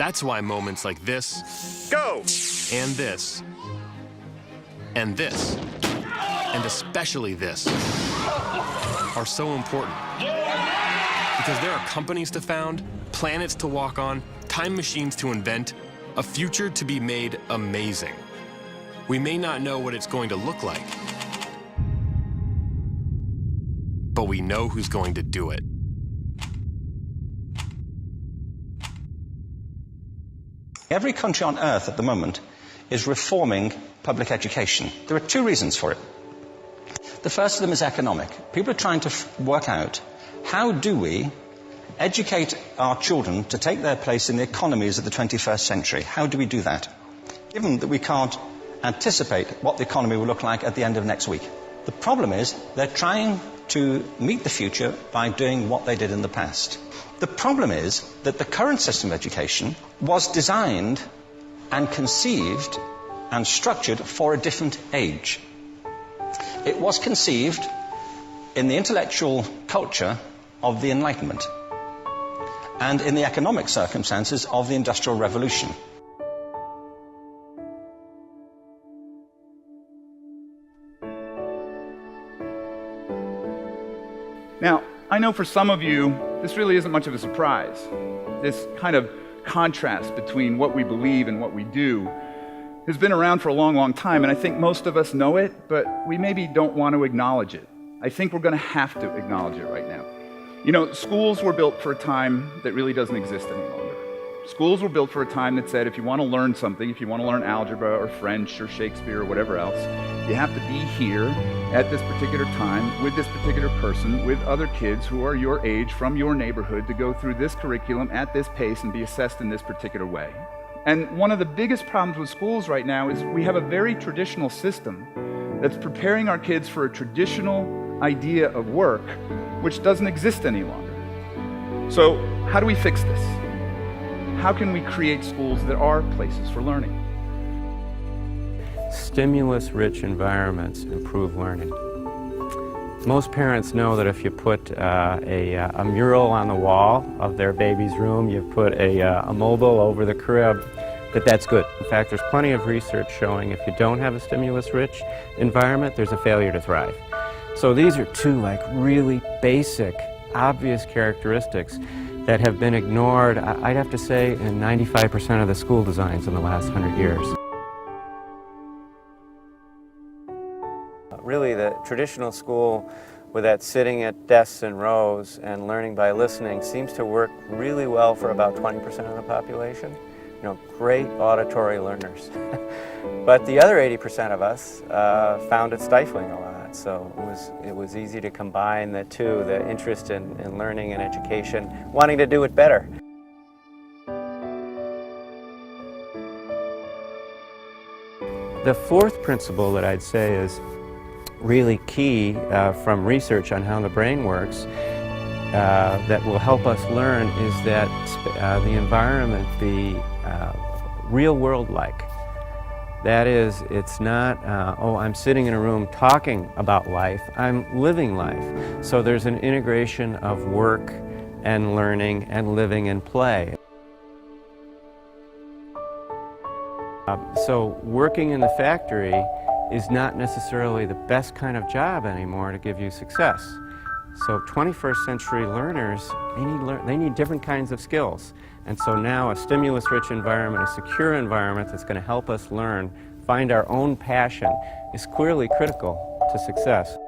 That's why moments like this, Go! and this, and this, and especially this, are so important. Because there are companies to found, planets to walk on, time machines to invent, a future to be made amazing. We may not know what it's going to look like, but we know who's going to do it. Every country on earth at the moment is reforming public education. There are two reasons for it. The first of them is economic. People are trying to work out, how do we educate our children to take their place in the economies of the 21st century? How do we do that? Given that we can't anticipate what the economy will look like at the end of next week. The problem is they're trying to meet the future by doing what they did in the past. The problem is that the current system of education was designed and conceived and structured for a different age. It was conceived in the intellectual culture of the Enlightenment and in the economic circumstances of the Industrial Revolution. Now, I know for some of you, this really isn't much of a surprise. This kind of contrast between what we believe and what we do has been around for a long, long time, and I think most of us know it, but we maybe don't want to acknowledge it. I think we're going to have to acknowledge it right now. You know, schools were built for a time that really doesn't exist any longer. Schools were built for a time that said if you want to learn something, if you want to learn algebra or French or Shakespeare or whatever else, you have to be here at this particular time with this particular person, with other kids who are your age from your neighborhood to go through this curriculum at this pace and be assessed in this particular way. And one of the biggest problems with schools right now is we have a very traditional system that's preparing our kids for a traditional idea of work which doesn't exist any longer. So how do we fix this? How can we create schools that are places for learning? Stimulus-rich environments improve learning. Most parents know that if you put a mural on the wall of their baby's room, you put a mobile over the crib, that's good. In fact, there's plenty of research showing if you don't have a stimulus-rich environment, there's a failure to thrive. So these are two really basic, obvious characteristics that have been ignored, I'd have to say, in 95% of the school designs in the last 100 years. Really, the traditional school with that sitting at desks and rows and learning by listening seems to work really well for about 20% of the population. You know, great auditory learners. But the other 80% of us found it stifling a lot. So it was easy to combine the two, the interest in learning and education, wanting to do it better. The fourth principle that I'd say is really key from research on how the brain works that will help us learn is that the environment be real world-like. That is, it's not, oh, I'm sitting in a room talking about life, I'm living life. So there's an integration of work and learning and living and play. So working in the factory is not necessarily the best kind of job anymore to give you success. So 21st century learners, they need different kinds of skills. And so now a stimulus-rich environment, a secure environment that's going to help us learn, find our own passion, is clearly critical to success.